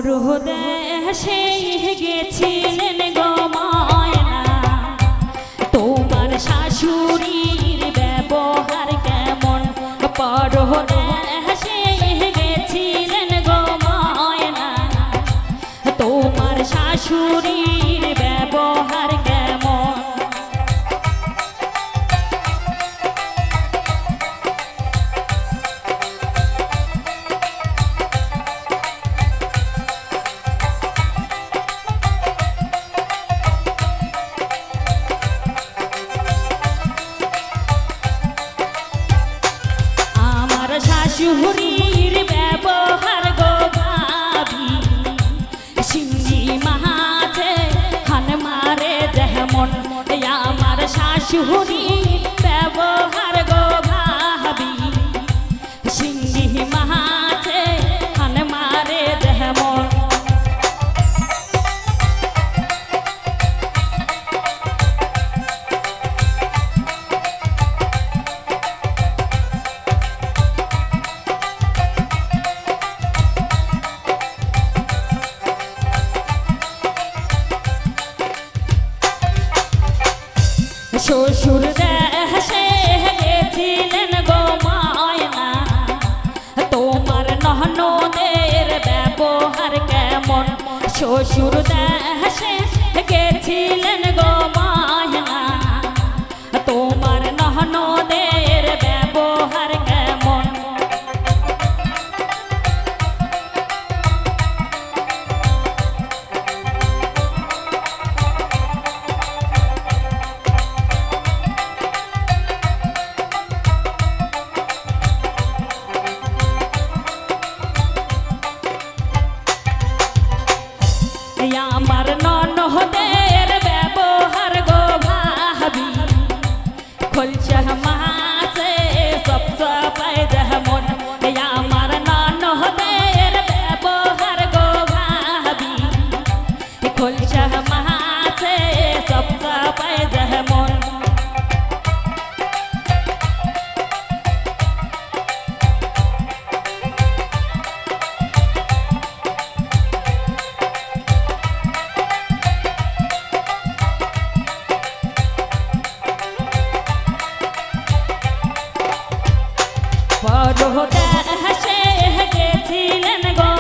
পরদেশে গেছিলেন গো ময়না, তোমার শাশুড়ির ব্যবহার কেমন? পরদেশে গেছিলেন গো ময়না, তোমার শাশুড়ির ব্যবহার কেমন? শাশুড়ির ব্যবহার গো ভাবি, শিঙ্গি মাছে হান মারে যেমন, আমার শাশুড়ির ব্যবহার গো ভাবি, শিঙ্গি মাছে হান মারে যেমন। শ্বশুর দেশে গেছিলেন গো ময়না, তোমার ননদের ব্যবহার কেমন? শ্বশুর দেশে গেছিলেন গো ময়না, তোমার ননদের ব্যবহার কেমন? আমার ননদের ব্যবহার গো ভাবি, খোলছে মাছে সব সবাই যেমন, আমার ননদের ব্যবহার গো ভাবি, খোলছে মাছে সব সবাই যেমন। পরদেশে গেছিলেন গো